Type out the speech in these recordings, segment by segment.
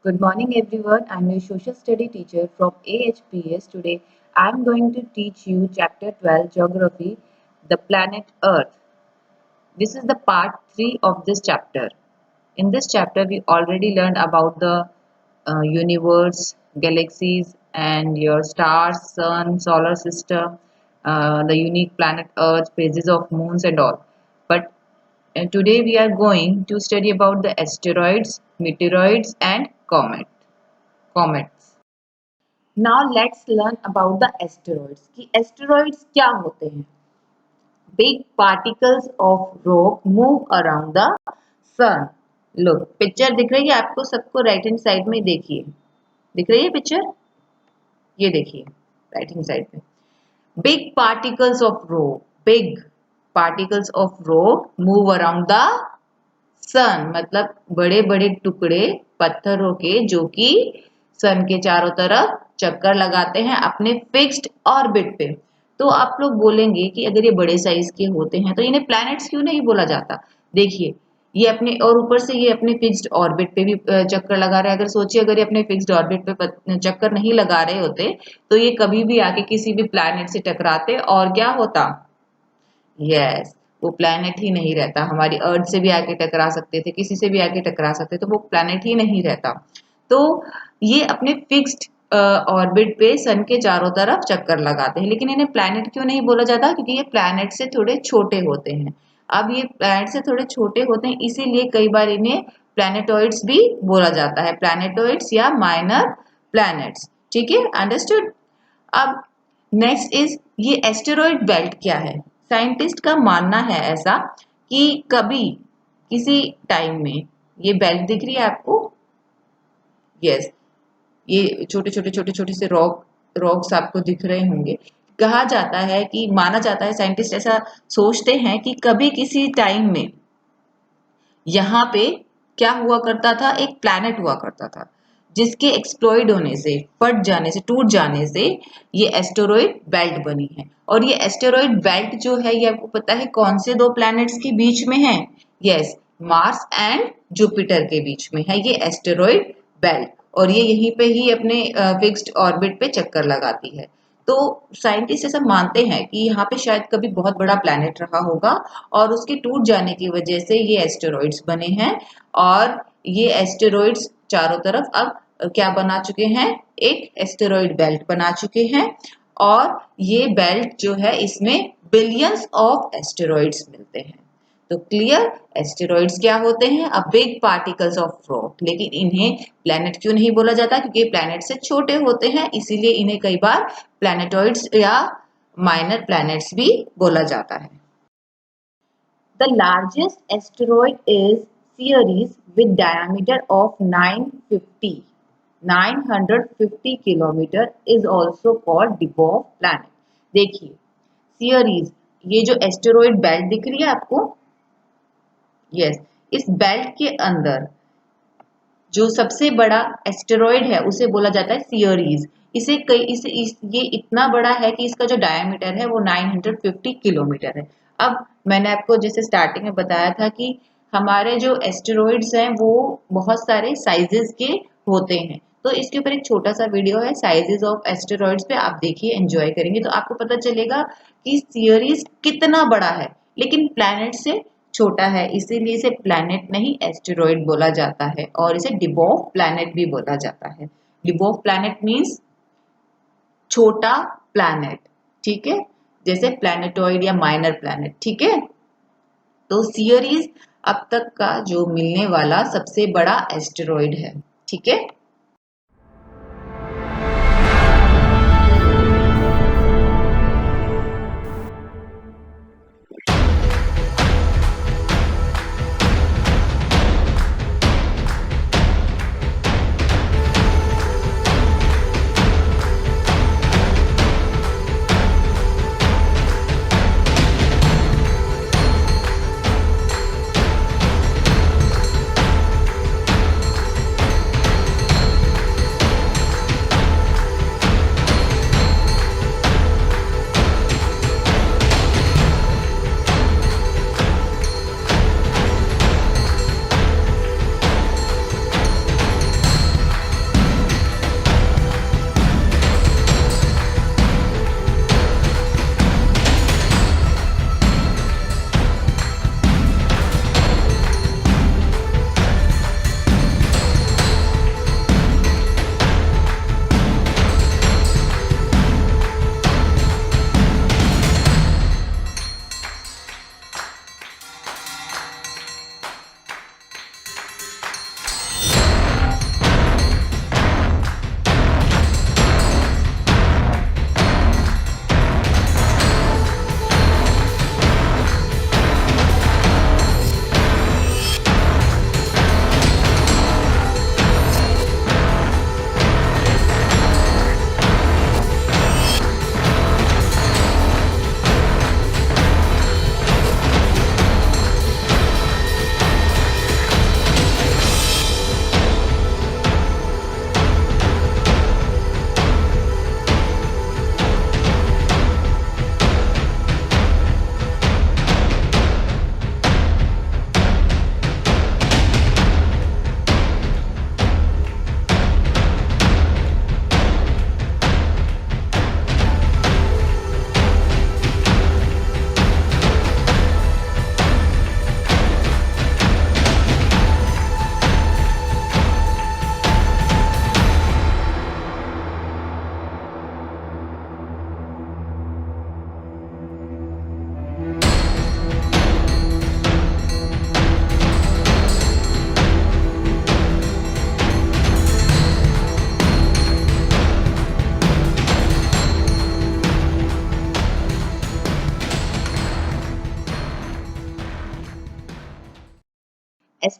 Good morning everyone. I'm your social study teacher from AHPS. Today I'm going to teach you chapter 12 Geography, the planet Earth. This is the part 3 of this chapter. In this chapter we already learned about the universe, galaxies and your stars, sun, solar system, the unique planet Earth, phases of moons and all. But today we are going to study about the asteroids, meteoroids and comets. Now let's learn about the asteroids. कि asteroids क्या होते हैं? Big particles of rock move around the sun. Look, picture दिख रही है आपको सबको right hand side में देखिए. दिख रही है पिक्चर? ये देखिए राइट हैंड साइड में. Big particles of rock, big particles of rock move around the sun. मतलब बड़े बड़े टुकड़े पत्थरों के जो कि सन के चारों तरफ चक्कर लगाते हैं अपने फिक्स्ड ऑर्बिट पे. तो आप लोग बोलेंगे कि अगर ये बड़े साइज के होते हैं तो इन्हें प्लैनेट्स क्यों नहीं बोला जाता? देखिए ये अपने और ऊपर से ये अपने फिक्स्ड ऑर्बिट पे भी चक्कर लगा रहे हैं. अगर सोचिए अगर ये अपने फिक्स्ड ऑर्बिट पे चक्कर नहीं लगा रहे होते तो ये कभी भी आके किसी भी प्लैनेट से टकराते और क्या होता? यस, वो प्लैनेट ही नहीं रहता. हमारी अर्थ से भी आके टकरा सकते थे, किसी से भी आके टकरा सकते, तो वो प्लैनेट ही नहीं रहता. तो ये अपने फिक्स्ड ऑर्बिट पे सन के चारों तरफ चक्कर लगाते हैं. लेकिन इन्हें प्लैनेट क्यों नहीं बोला जाता? क्योंकि ये प्लैनेट से थोड़े छोटे होते हैं. अब ये प्लैनेट से थोड़े छोटे होते हैं इसीलिए कई बार इन्हें प्लैनेटॉइड्स भी बोला जाता है. प्लैनेटॉइड्स या माइनर प्लैनेट्स. ठीक है, अंडरस्टूड. अब नेक्स्ट इज ये एस्टेरॉइड बेल्ट क्या है? साइंटिस्ट का मानना है ऐसा कि कभी किसी टाइम में ये बेल्ट दिख रही है आपको? यस, ये छोटे से रॉक्स आपको दिख रहे होंगे. कहा जाता है कि माना जाता है, साइंटिस्ट ऐसा सोचते हैं कि कभी किसी टाइम में यहाँ पे क्या हुआ करता था? एक प्लैनेट हुआ करता था जिसके एक्सप्लोइड होने से, फट जाने से, टूट जाने से ये एस्टेरॉइड बेल्ट बनी है. और ये एस्टेरॉइड बेल्ट जो है ये आपको पता है कौन से दो प्लैनेट्स के बीच में है? यस, मार्स एंड जुपिटर के बीच में है ये एस्टेरॉइड बेल्ट. और ये यहीं पे ही अपने फिक्स्ड ऑर्बिट पे चक्कर लगाती है. तो साइंटिस्ट ऐसा मानते हैं कि यहाँ पे शायद कभी बहुत बड़ा प्लैनेट रहा होगा और उसके टूट जाने की वजह से ये एस्टेरॉइड्स बने हैं. और ये एस्टेरॉइड्स चारों तरफ अब क्या बना चुके हैं? एक एस्टेरॉइड बेल्ट बना चुके हैं. और ये बेल्ट जो है इसमें बिलियंस ऑफ एस्टेरॉइड्स मिलते हैं. तो क्लियर, एस्टेरॉइड्स क्या होते हैं? A big particles of rock. लेकिन इन्हें प्लैनेट क्यों नहीं बोला जाता? क्योंकि प्लैनेट से छोटे होते हैं इसीलिए इन्हें कई बार प्लैनेटॉइड्स या माइनर प्लैनेट्स भी बोला जाता है. The largest asteroid is Ceres with diameter of 950 kilometer is also called Dibov planet. देखिए Ceres, ये जो एस्टेरॉइड बेल्ट दिख रही है आपको? यस, इस बेल्ट के अंदर जो सबसे बड़ा एस्टेरॉइड है उसे बोला जाता है Ceres. ये इतना बड़ा है कि इसका जो डायमीटर है वो 950 किलोमीटर है. अब मैंने आपको जैसे स्टार्टिंग में बताया था कि हमारे जो एस्टेरॉइड्स हैं वो बहुत सारे साइजेस के होते हैं. तो इसके ऊपर एक छोटा सा वीडियो है साइजेस ऑफ एस्टेरॉइड्स पे, आप देखिए, एंजॉय करेंगे तो आपको पता चलेगा कि Ceres कितना बड़ा है लेकिन प्लैनेट से छोटा है. इसीलिए इसे प्लैनेट नहीं एस्टेरॉइड बोला जाता है और इसे डिबॉव प्लैनेट भी बोला जाता है. डिबॉव प्लैनेट मीन्स छोटा प्लैनेट. ठीक है, जैसे प्लैनेटॉइड या माइनर प्लैनेट. ठीक है, तो Ceres अब तक का जो मिलने वाला सबसे बड़ा एस्टेरॉइड है. ठीक है.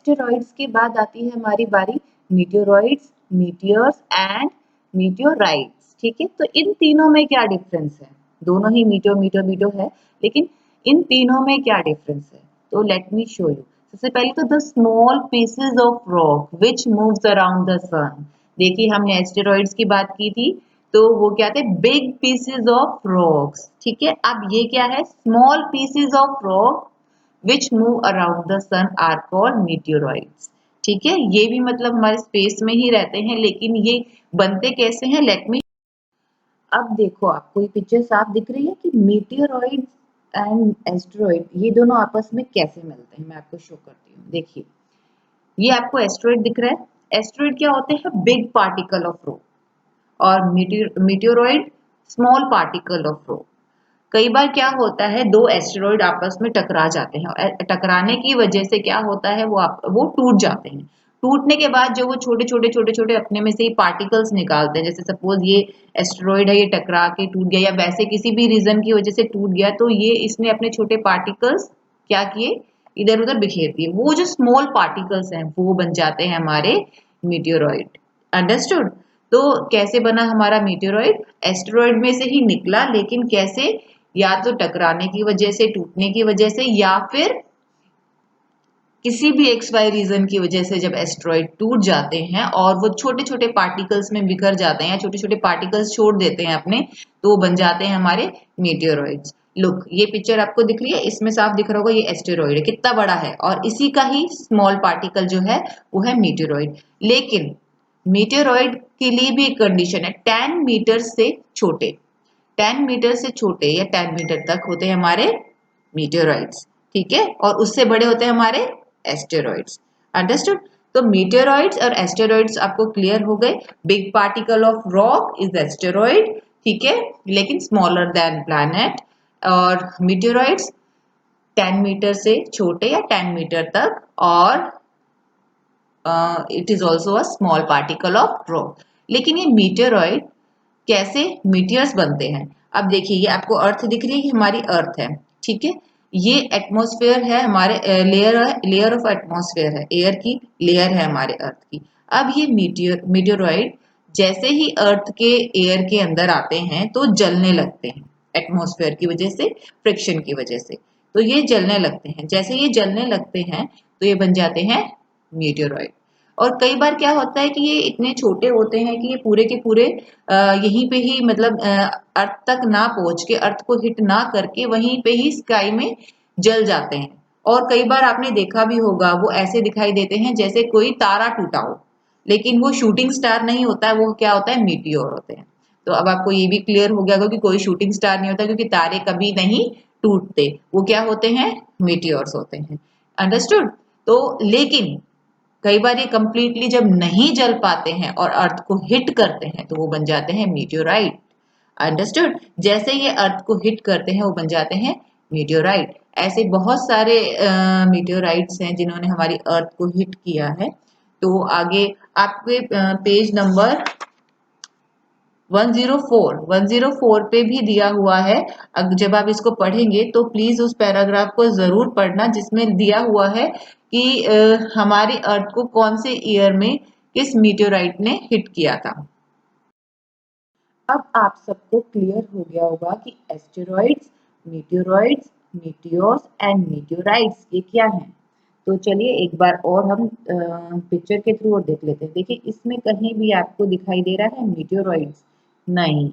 एस्टेरॉइड्स के बाद आती है हमारी बारी मीटियोरॉइड्स, मीटियर्स एंड मीटियोराइट्स। ठीक है, तो इन तीनों में क्या डिफरेंस है? दोनों ही मीटियो मीटियो मीटियो है, लेकिन इन तीनों में क्या डिफरेंस है? तो लेट मी शो यू। सबसे पहले तो the small pieces of rock which moves around the sun. देखिए हमने एस्टेरॉइड्स की बात की थी, तो वो क्या थे? Big pieces of rocks. ठीक है, अब ये क्या है? Small pieces of rock which move around the sun are called meteoroids. ठीक है, ये भी मतलब हमारे स्पेस में ही रहते हैं, लेकिन ये बनते कैसे हैं? Let me. अब देखो, आपको ये पिक्चर साफ दिख रही है कि मीटियोरॉइड एंड एस्टेरॉइड ये दोनों आपस में कैसे मिलते हैं। मैं आपको शो करती हूँ। देखिए, ये आपको एस्टेरॉइड दिख रहा है। एस्टेरॉइड क्या होते हैं? बिग पार्टिकल ऑफ रॉक, और meteoroid small particle of rock. कई बार क्या होता है, दो एस्टेरॉइड आपस में टकरा जाते हैं और टकराने की वजह से क्या होता है, वो टूट जाते हैं। टूटने के बाद जो वो छोटे छोटे अपने में से ही पार्टिकल्स निकालते हैं। जैसे सपोज ये एस्टेरॉइड है, ये टकरा के टूट गया, या वैसे किसी भी रीजन की वजह से टूट गया, तो ये इसने अपने छोटे पार्टिकल्स क्या किए? इधर उधर बिखेर दिए। वो जो स्मॉल पार्टिकल्स हैं वो बन जाते हैं हमारे मीटियोरॉइड। अंडरस्टूड? तो कैसे बना हमारा मीटियोरॉइड? एस्टेरॉइड में से ही निकला, लेकिन कैसे? या तो टकराने की वजह से, टूटने की वजह से, या फिर किसी भी एक्स वाई रीजन की वजह से जब एस्टेरॉइड टूट जाते हैं और वो छोटे छोटे पार्टिकल्स में बिखर जाते हैं या छोटे छोटे पार्टिकल्स छोड़ देते हैं अपने, तो वो बन जाते हैं हमारे मीटियोरॉइड्स। लुक, ये पिक्चर आपको दिख रही है, इसमें साफ दिख रहा होगा ये एस्टेरॉइड है, कितना बड़ा है, और इसी का ही स्मॉल पार्टिकल जो है वो है मीटियोरॉइड। लेकिन मीटियोरॉइड के लिए भी एक कंडीशन है, 10 मीटर से छोटे, 10 मीटर से छोटे या 10 मीटर तक होते हैं हमारे मीटियोरॉइड्स। ठीक है, और उससे बड़े होते हैं हमारे एस्टेरॉइड्स। अंडरस्टूड? तो मीटियोरॉइड्स और एस्टेरॉइड्स आपको क्लियर हो गए। Big particle of rock is asteroid, ठीक है, लेकिन स्मॉलर देन प्लैनेट। और मीटियोरॉइड्स 10 मीटर से छोटे या 10 मीटर तक, और it is also a small particle of rock. लेकिन ये मीटियोरॉइड कैसे मीटियर्स बनते हैं? अब देखिए, ये आपको अर्थ दिख रही है, ये हमारी अर्थ है। ठीक है, ये एटमॉस्फेयर है, हमारे लेयर ऑफ एटमॉस्फेयर है, एयर की लेयर है हमारे अर्थ की। अब ये मीटियोरॉइड जैसे ही अर्थ के एयर के अंदर आते हैं तो जलने लगते हैं, एटमॉस्फेयर की वजह से, फ्रिक्शन की वजह से। तो ये जलने लगते हैं। जैसे ये जलने लगते हैं तो ये बन जाते हैं मीटियोरॉइड। और कई बार क्या होता है कि ये इतने छोटे होते हैं कि ये पूरे के पूरे यहीं पे ही, मतलब अर्थ तक ना पहुंच के, अर्थ को हिट ना करके वहीं पे ही स्काई में जल जाते हैं। और कई बार आपने देखा भी होगा, वो ऐसे दिखाई देते हैं जैसे कोई तारा टूटा हो, लेकिन वो शूटिंग स्टार नहीं होता है, वो क्या होता है? मीटियोर होते हैं। तो अब आपको ये भी क्लियर हो गया होगा कि कोई शूटिंग स्टार नहीं होता, क्योंकि तारे कभी नहीं टूटते, वो क्या होते हैं? मीटियोर्स होते हैं। अंडरस्टूड? तो लेकिन कई बार ये कंप्लीटली जब नहीं जल पाते हैं और अर्थ को हिट करते हैं तो वो बन जाते हैं मीटियोराइट। अंडरस्टूड? जैसे ये अर्थ को हिट करते हैं वो बन जाते हैं मीटियोराइट। ऐसे बहुत सारे मीटियोराइट्स हैं जिन्होंने हमारी अर्थ को हिट किया है। तो आगे आपके पेज नंबर 104 पे भी दिया हुआ है। जब आप इसको पढ़ेंगे तो प्लीज उस पैराग्राफ को जरूर पढ़ना जिसमें दिया हुआ है कि हमारी अर्थ को कौन से ईयर में किस मीटेओराइट ने हिट किया था। अब आप सबको क्लियर हो गया होगा कि asteroids, meteoroids, meteors and meteorites ये क्या हैं। तो चलिए एक बार और हम पिक्चर के थ्रू और देख लेते हैं। देखिए, इसमें कहीं भी आपको दिखाई दे रहा है मीटियोरॉइड्स? नहीं,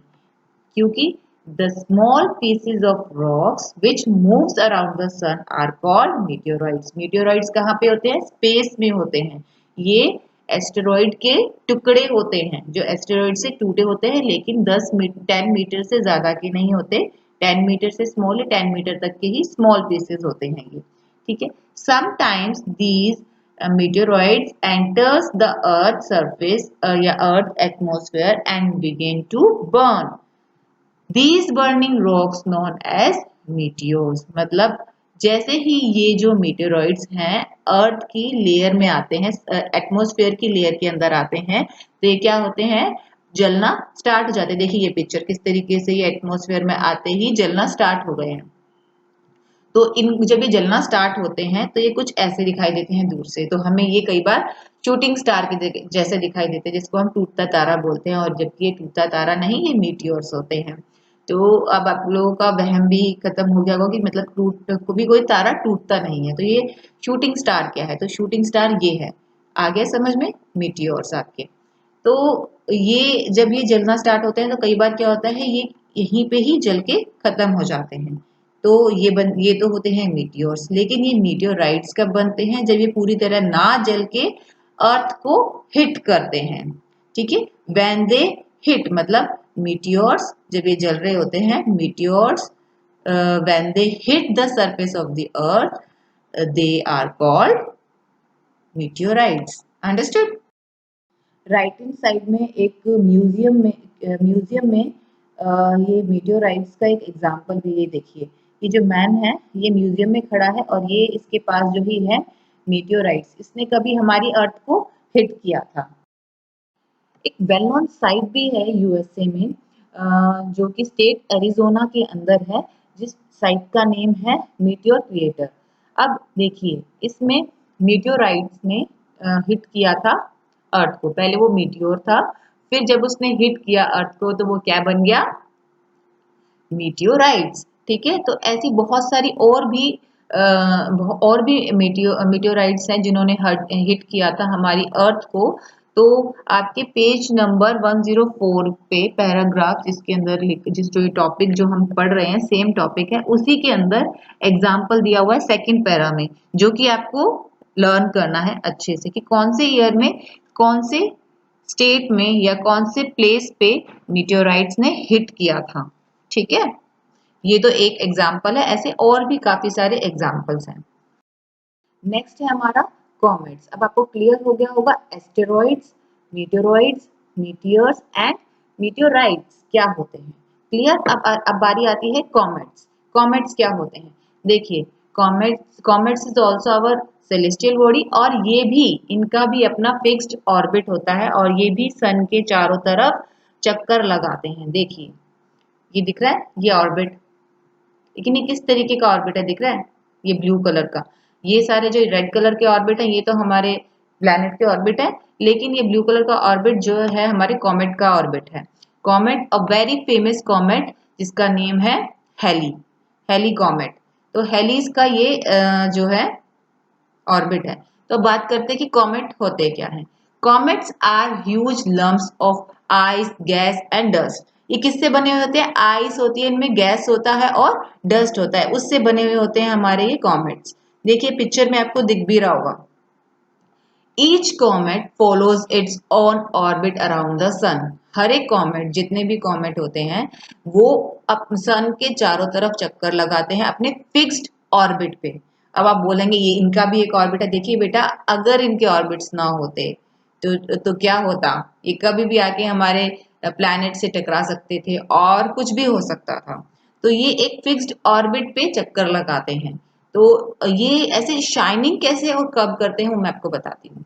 क्योंकि the small pieces of rocks which moves around the sun are called meteoroids. Meteoroids कहाँ पे होते हैं? स्पेस में होते हैं। ये एस्टेरॉइड के टुकड़े होते हैं जो एस्टेरॉइड से टूटे होते हैं, लेकिन 10 मीटर से ज्यादा के नहीं होते। 10 मीटर से स्मॉल, 10 मीटर तक के ही स्मॉल पीसेस होते हैं ये। ठीक है, sometimes these meteoroids enters the earth surface या earth atmosphere and begin to burn. These burning rocks known as meteors. मतलब जैसे ही ये जो meteoroids हैं अर्थ की लेयर में आते हैं, एटमॉस्फेयर की लेयर के अंदर आते हैं, तो ये क्या होते हैं? जलना स्टार्ट हो जाते हैं। देखिए ये पिक्चर किस तरीके से, ये एटमॉस्फेयर में आते ही जलना स्टार्ट हो गए हैं। तो इन जब ये जलना स्टार्ट होते हैं तो ये कुछ ऐसे दिखाई देते हैं दूर से, तो हमें ये कई बार शूटिंग स्टार के जैसे दिखाई देते हैं, जिसको हम टूटता तारा बोलते हैं। और जबकि ये टूटता तारा नहीं, ये मीटियोर्स होते हैं। तो अब आप लोगों का वहम भी खत्म हो गया होगा कि मतलब टूट भी कोई तारा टूटता नहीं है। तो ये शूटिंग स्टार क्या है, तो शूटिंग स्टार ये है, आगे समझ में, मीटियोर्स आपके। तो ये जब ये जलना स्टार्ट होते हैं तो कई बार क्या होता है, ये यहीं पे ही जल के खत्म हो जाते हैं। तो ये तो होते हैं मीटियोर्स। लेकिन ये मीटियोराइट्स कब बनते हैं, जब ये पूरी तरह ना जल के अर्थ को हिट करते हैं। ठीक है, व्हेन दे हिट, मतलब मीटियोर्स जब ये जल रहे होते हैं, meteors when they hit the surface of the earth, they are called meteorites. Understood? Right hand side में एक म्यूजियम में ये मीटियोराइट्स का एक एग्जांपल भी, ये देखिए, ये जो मैन है ये म्यूजियम में खड़ा है और ये इसके पास जो ही है मीटियोराइट्स, इसने कभी हमारी अर्थ को हिट किया था। एक वेल नोन साइट भी है यूएसए में, जो कि स्टेट एरिजोना के अंदर है, जिस साइट का नेम है मीटियोर क्रिएटर। अब देखिए, इसमें मीटियोराइट्स ने हिट किया था अर्थ को। पहले वो मीटियोर था, फिर जब उसने हिट किया अर्थ को तो वो क्या बन गया, मीटियोराइट्स। ठीक है, तो ऐसी बहुत सारी और भी मीटियोराइट्स हैं जिन्होंने हिट किया था हमारी अर्थ को। तो आपके पेज नंबर 104 पे पैराग्राफ जिसके अंदर जिस जो टॉपिक जो हम पढ़ रहे हैं सेम टॉपिक है, उसी के अंदर एग्जाम्पल दिया हुआ है सेकंड पैरा में, जो कि आपको लर्न करना है अच्छे से कि कौन से ईयर में, कौन से स्टेट में या कौन से प्लेस पे मीटियोराइट्स ने हिट किया था। ठीक है, ये तो एक एग्जाम्पल है, ऐसे और भी काफी सारे एग्जाम्पल्स हैं। नेक्स्ट है हमारा कॉमेट्स। अब आपको क्लियर हो गया होगा एस्टेरॉइड्स, मीटियोरॉइड्स, मीटियर्स एंड मीटियोराइट्स क्या होते हैं। क्लियर? अब बारी आती है कॉमेट्स। कॉमेट्स क्या होते हैं, देखिए, comets is also our celestial body, और ये भी, इनका भी अपना फिक्स्ड ऑर्बिट होता है और ये भी सन के चारों तरफ चक्कर लगाते हैं। देखिए, ये दिख रहा है, ये ऑर्बिट, लेकिन ये किस तरीके का ऑर्बिट है, दिख रहा है, ये ब्लू कलर का। ये सारे जो रेड कलर के ऑर्बिट है, ये तो हमारे प्लैनेट के ऑर्बिट है, लेकिन ये ब्लू कलर का ऑर्बिट जो है हमारे कॉमेट का ऑर्बिट है। Comet, a very famous comet जिसका नेम है हेली, हेली कॉमेट। तो हेलीज का ये जो है ऑर्बिट है। तो बात करते हैं कि कॉमेट होते क्या हैं। Comets are huge lumps of ice, gas and dust. ये किससे बने हुए होते हैं, आइस होती है, इनमें गैस होता है और डस्ट होता है, उससे बने हुए होते हैं हमारे ये कॉमेट्स। देखिए पिक्चर में आपको दिख भी रहा होगा। Each comet follows its own orbit around the sun. हर एक कॉमेट, जितने भी कॉमेट होते हैं, वो सन के चारों तरफ चक्कर लगाते हैं अपने फिक्स्ड ऑर्बिट पे। अब आप बोलेंगे ये इनका भी एक ऑर्बिट है। देखिए बेटा, अगर इनके ऑर्बिट्स ना होते तो क्या होता, ये कभी भी आके हमारे प्लैनेट से टकरा सकते थे और कुछ भी हो सकता था। तो ये एक फिक्स्ड ऑर्बिट पे चक्कर लगाते हैं। तो ये ऐसे शाइनिंग कैसे और कब करते हैं वो मैं आपको बताती हूँ।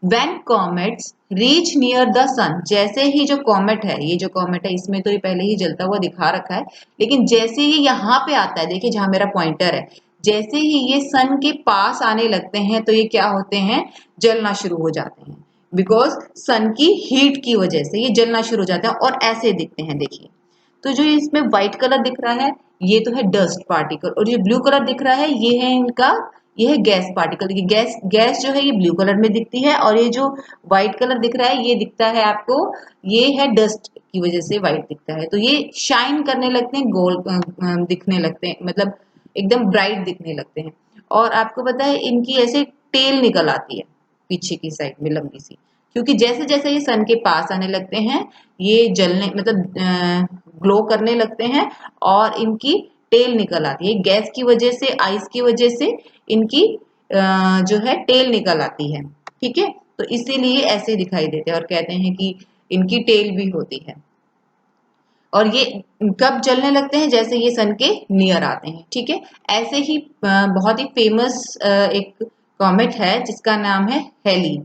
When comets reach near the sun, जैसे ही जो कॉमेट है, ये जो कॉमेट है इसमें तो ये पहले ही जलता हुआ दिखा रखा है, लेकिन जैसे ही यहाँ पे आता है, देखिए जहां मेरा पॉइंटर है, जैसे ही ये सन के पास आने लगते हैं तो ये क्या होते हैं, जलना शुरू हो जाते हैं। बिकॉज सन की हीट की वजह से ये जलना शुरू हो जाते हैं और ऐसे दिखते हैं। देखिए, तो जो इसमें व्हाइट कलर दिख रहा है ये तो है डस्ट पार्टिकल, और ये ब्लू कलर दिख रहा है ये है इनका, ये है गैस पार्टिकल। देखिए गैस गैस जो है ये ब्लू कलर में दिखती है, और ये जो व्हाइट कलर दिख रहा है ये दिखता है आपको, ये है डस्ट की वजह से व्हाइट दिखता है। तो ये शाइन करने लगते हैं, गोल्ड दिखने लगते हैं, मतलब एकदम ब्राइट दिखने लगते हैं। और आपको पता है इनकी ऐसे टेल निकल आती है पीछे की साइड में लंबी सी, क्योंकि जैसे जैसे ये सन के पास आने लगते हैं ये जलने, मतलब ग्लो करने लगते हैं और इनकी टेल निकल आती है। गैस की वजह से, आइस की वजह से इनकी जो है टेल निकल आती है। ठीक है, तो इसीलिए ऐसे दिखाई देते हैं और कहते हैं कि इनकी टेल भी होती है। और ये कब जलने लगते हैं, जैसे ये सन के नियर आते हैं। ठीक है, ऐसे ही बहुत ही फेमस एक कॉमेट है जिसका नाम है हेली।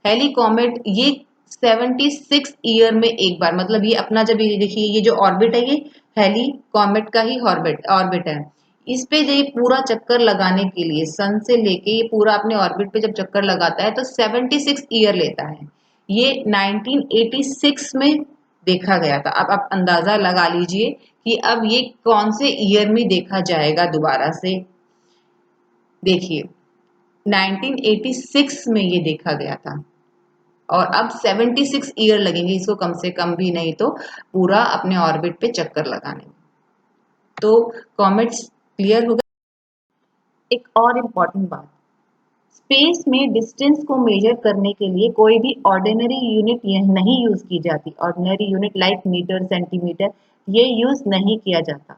हेली कॉमेट, ये 76 ईयर में एक बार, मतलब ये अपना जब ये देखिए ये जो ऑर्बिट है ये हेली कॉमेट का ही ऑर्बिट है। इस पे ये पूरा चक्कर लगाने के लिए सन से लेके ये पूरा अपने ऑर्बिट पे जब चक्कर लगाता है तो 76 ईयर लेता है। ये 1986 में देखा गया था। अब आप अंदाजा लगा लीजिए कि अब ये कौन से ईयर में देखा जाएगा दोबारा से। देखिए 1986 में ये देखा गया था और अब 76 ईयर लगेंगे इसको कम से कम भी नहीं तो पूरा अपने ऑर्बिट पे चक्कर लगाने में। तो कॉमेट्स क्लियर होगा। एक और इम्पॉर्टेंट बात, स्पेस में डिस्टेंस को मेजर करने के लिए कोई भी ऑर्डिनरी यूनिट नहीं यूज की जाती। Ordinary unit like metre, centimetre ये यूज नहीं किया जाता।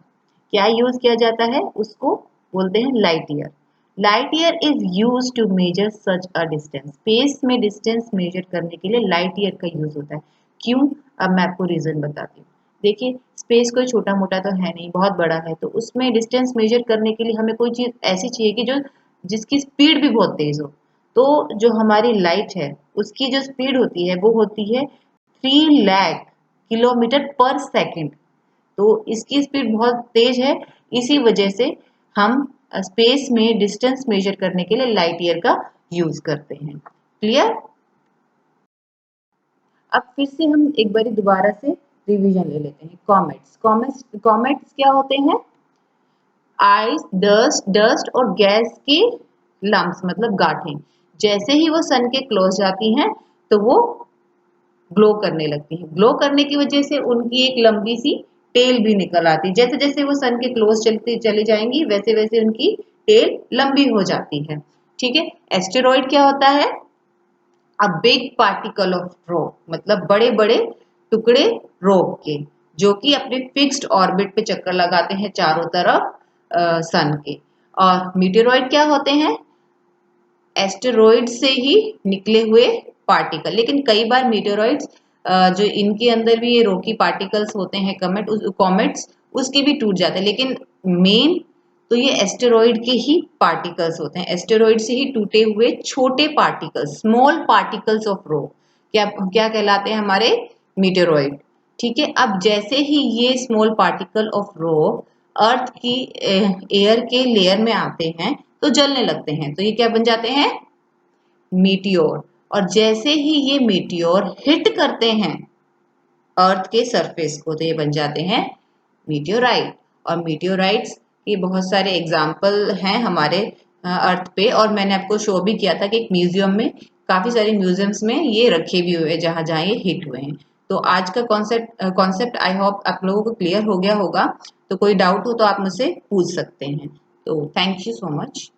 क्या यूज किया जाता है? उसको बोलते हैं light year. Light year is use to measure such a distance. Space में डिस्टेंस मेजर करने के लिए लाइट ईयर का यूज होता है। क्यों? अब मैं आपको रीजन बताती हूँ। देखिए स्पेस कोई छोटा मोटा तो है नहीं, बहुत बड़ा है, तो उसमें डिस्टेंस मेजर करने के लिए हमें कोई चीज ऐसी चाहिए कि जो जिसकी स्पीड भी बहुत तेज हो। तो जो हमारी लाइट है उसकी जो स्पीड होती है वो होती है 3 लाख किलोमीटर पर सेकंड। तो इसकी स्पीड बहुत तेज है, इसी वजह से हम स्पेस में डिस्टेंस मेजर करने के लिए लाइट ईयर का यूज करते हैं। क्लियर? अब फिर से हम एक बार दोबारा से रिवीजन ले लेते हैं। कॉमेट्स कॉमेट्स कॉमेट्स क्या होते हैं? आइस, डस्ट और गैस के लम्प्स मतलब गांठें। जैसे ही वो सन के क्लोज जाती हैं तो वो ग्लो करने लगती हैं। ग्लो करने की वजह से उनकी एक लंबी सी टेल भी निकल आती है। जैसे जैसे वो सन के क्लोज चलती चली जाएंगी वैसे वैसे उनकी टेल लंबी हो जाती है। ठीक है। एस्टेरॉइड क्या होता है? A big particle of rock मतलब बड़े बड़े टुकड़े रॉक के जो कि अपने फिक्स्ड ऑर्बिट पे चक्कर लगाते हैं चारों तरफ सन के। और मीटेरॉइड क्या होते हैं? एस्टेरॉइड से ही निकले हुए पार्टिकल। लेकिन कई बार मीटेरॉइड्स जो इनके अंदर भी ये रॉकी पार्टिकल्स होते हैं कॉमेट्स उसके भी टूट जाते हैं। लेकिन मेन तो ये एस्टेरॉइड के ही पार्टिकल्स होते हैं। एस्टेरॉइड से ही टूटे हुए छोटे particles, small particles of rock क्या क्या कहलाते हैं? हमारे मीटेरॉइड। ठीक है। अब जैसे ही ये स्मॉल पार्टिकल ऑफ रॉक अर्थ की एयर के लेयर में आते हैं तो जलने लगते हैं, तो ये क्या बन जाते हैं? मीटियोर। और जैसे ही ये मीटियोर हिट करते हैं अर्थ के सरफेस को तो ये बन जाते हैं मीटियोराइट। और मीटियोराइट्स के बहुत सारे एग्जाम्पल हैं हमारे अर्थ पे, और मैंने आपको शो भी किया था कि एक म्यूजियम में, काफी सारे म्यूजियम्स में ये रखे भी हुए हैं जहां जहां ये हिट हुए हैं। तो आज का कॉन्सेप्ट आई होप आप लोगों को क्लियर हो गया होगा। तो कोई डाउट हो तो आप मुझसे पूछ सकते हैं। तो थैंक यू सो मच।